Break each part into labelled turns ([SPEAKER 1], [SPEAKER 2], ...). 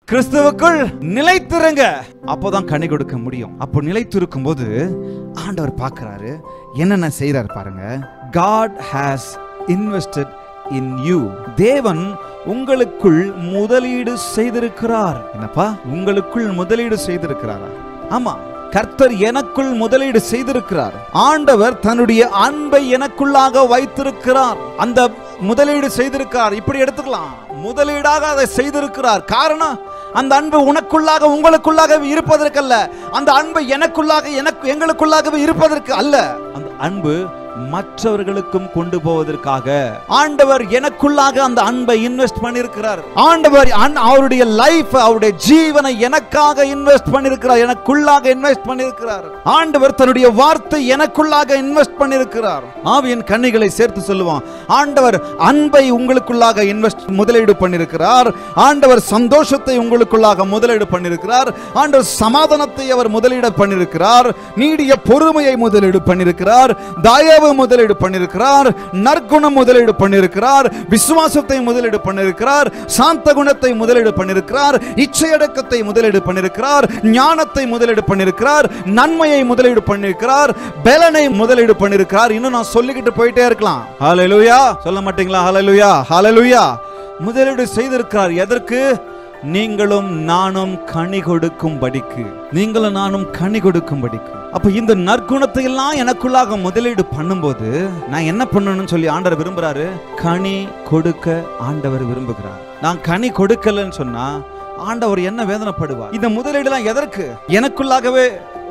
[SPEAKER 1] கிறிஸ்துவுக்குள் நிலைத்திருங்க, அப்போதான் கனி கொடுக்க முடியும். அப்போ நிலைத்திருக்கும் போது ஆண்டவர் பார்க்கிறாரு, என்னென்ன செய்யறாரு பாருங்க. God has invested in you. தேவன் உங்களுக்குள் முதலீடு செய்திருக்கிறார். என்னப்பா, உங்களுக்குள் முதலீடு செய்திருக்கிறாரா? ஆமா, கர்த்தர் எனக்குள் முதலீடு செய்திருக்கிறார். ஆண்டவர் தன்னுடைய அன்பை எனக்குள்ளாக வைத்திருக்கிறார். அந்த முதலீடு செய்திருக்கிறார், இப்படி எடுத்துக்கலாம், முதலீடாக அதை செய்திருக்கிறார். காரணம், அந்த அன்பு உனக்குள்ளாக உங்களுக்குள்ளாக இருப்பதற்கல்ல, அந்த அன்பு எனக்குள்ளாக எங்களுக்குள்ளாகவே இருப்பதற்கு அல்ல, அந்த அன்பு மற்றவர்களுக்கும் கொண்டு போவதற்காக ஆண்டவர் எனக்குள்ளாக அந்த அன்பை இன்வெஸ்ட் பண்ணியிருக்கிறார். ஆண்டவர் அவருடைய லைஃப், அவருடைய ஜீவனை எனக்காக இன்வெஸ்ட் பண்ணியிருக்கிறார், எனக்குள்ளாக இன்வெஸ்ட் பண்ணியிருக்கிறார். ஆண்டவர் தன்னுடைய வார்த்தை எனக்குள்ளாக இன்வெஸ்ட் பண்ணியிருக்கிறார். ஆவியின் கன்னிகளை சேர்த்து சொல்லுவான், ஆண்டவர் அன்பை உங்களுக்குள்ளாக முதலீடு பண்ணியிருக்கிறார். ஆண்டவர் சந்தோஷத்தை உங்களுக்குள்ளாக முதலீடு பண்ணியிருக்கிறார். ஆண்டவர் சமாதானத்தை அவர் முதலீடு பண்ணியிருக்கிறார். நீடிய பொறுமையை முதலீடு பண்ணியிருக்கிறார். தயவு முதலீடு பண்ணியிருக்கிறார். நற்குணம் முதலீடு பண்ணியிருக்கிறார். விசுவாசத்தை முதலீடு பண்ணியிருக்கிறார். சாந்த குணத்தை முதலீடு பண்ணியிருக்கிறார். இச்சையடக்கத்தை முதலீடு பண்ணியிருக்கிறார். ஞானத்தை முதலீடு பண்ணியிருக்கிறார். நன்மையை முதலீடு பண்ணியிருக்கிறார். பலனை முதலீடு பண்ணியிருக்கிறார். இன்னும் நான் சொல்லிக்கிட்டு போயிட்டே இருக்கலாம். ஹல்லேலூயா சொல்ல மாட்டீங்களா? ஹல்லேலூயா ஹல்லேலூயா. முதலீடு செய்திருக்கிறார். எதற்கு? நீங்களும் நானும் கனி கொடுக்கும்படிக்கு, நீங்களும் நானும் கனி கொடுக்கும்படிக்கு. அப்ப இந்த நற்குணத்தை எல்லாம் எனக்குள்ளாக முதலீடு பண்ணும்போது நான் என்ன பண்ணணும்னு சொல்லி ஆண்டவர் விரும்புறாரு? கனி கொடுக்க ஆண்டவர் விரும்புகிறார். நான் கனி கொடுக்கலன்னு சொன்னா ஆண்டவர் என்ன வேதனைப்படுவார்? இந்த முதலீடு எல்லாம் எதற்கு? எனக்குள்ளாகவே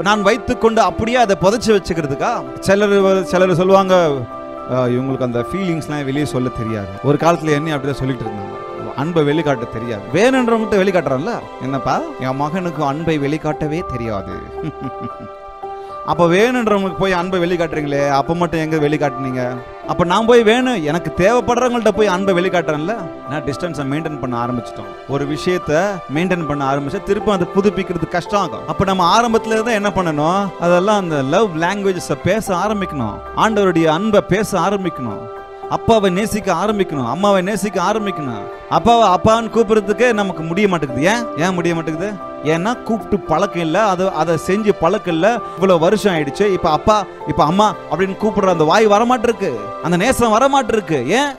[SPEAKER 1] நான் வைத்துக்கொண்டு அப்படியே அதை புதைச்சு வச்சுக்கிறதுக்கா? சிலர் சொல்லுவாங்க, இவங்களுக்கு அந்த ஃபீலிங்ஸ்லாம் வெளியே சொல்ல தெரியாது. ஒரு காலத்துல என்ன அப்படிதான் சொல்லிட்டு இருந்தாங்க, அன்பை வெளிக்காட்ட தெரியாது. வேணுன்றவங்கிட்ட வெளிக்காட்டுறான்ல, என்னப்பா என் மகனுக்கு அன்பை வெளிக்காட்டவே தெரியாது. அப்ப வேணுன்றவங்களுக்கு போய் அன்பை வெளிக்காட்டுறீங்களே, அப்ப மட்டும் எங்க வெளிக்காட்டுனீங்க? அப்ப நான் போய் வேணும் எனக்கு தேவைப்படுறவங்கள்ட்ட போய் அன்பை வெளிக்காட்டுறேன்ல. நான் டிஸ்டன்ஸை மெயின்டைன் பண்ண ஆரம்பிச்சிட்டோம். ஒரு விஷயத்தை மெயின்டைன் பண்ண ஆரம்பிச்சா திரும்ப அதை புதுப்பிக்கிறது கஷ்டம் ஆகும். அப்ப நம்ம ஆரம்பத்துல இருந்தா என்ன பண்ணணும்? அதெல்லாம் அந்த லவ் லாங்குவேஜஸ் பேச ஆரம்பிக்கணும். ஆண்டவருடைய அன்பை பேச ஆரம்பிக்கணும். அப்பாவை நேசிக்க ஆரம்பிக்கணும். அம்மாவை நேசிக்க ஆரம்பிக்கணும். அப்பாவை அப்பான்னு கூப்பிடுறதுக்கே நமக்கு முடிய மாட்டேங்குது. ஏன் முடிய மாட்டேங்குது? ஏன்னா கூப்பிட்டு பழக்கம் இல்லை, அதை செஞ்சு பழக்கம் இல்லை. இவ்வளவு வருஷம் ஆயிடுச்சு. இப்ப அப்பா இப்ப அம்மா அப்படின்னு கூப்பிடுற அந்த வாய் வரமாட்டிருக்கு, அந்த நேசம் வரமாட்டிருக்கு. ஏன்?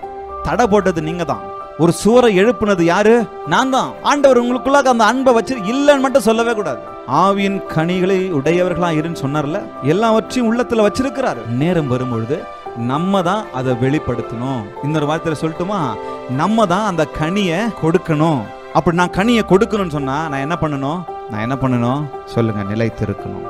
[SPEAKER 1] தடை போட்டது நீங்க தான். ஒரு சுவரை எழுப்புனது யாரு? நான் தான். ஆண்டவர் உங்களுக்குள்ளாக அந்த அன்பை வச்சு இல்லைன்னு மட்டும் சொல்லவே கூடாது. ஆவியின் கனிகளை உடையவர்களா இருன்னு சொன்னார்ல, எல்லாவற்றையும் உள்ளத்துல வச்சிருக்கிறாரு. நேரம் வரும்பொழுது நம்ம தான் அதை வெளிப்படுத்தணும். இன்னொரு வார்த்தையில சொல்லட்டுமா, நம்ம தான் அந்த கனியை கொடுக்கணும். அப்படி நான் கனியை கொடுக்கணும்னு சொன்னா நான் என்ன பண்ணணும்? சொல்லுங்க, நிலைத்திருக்கணும்.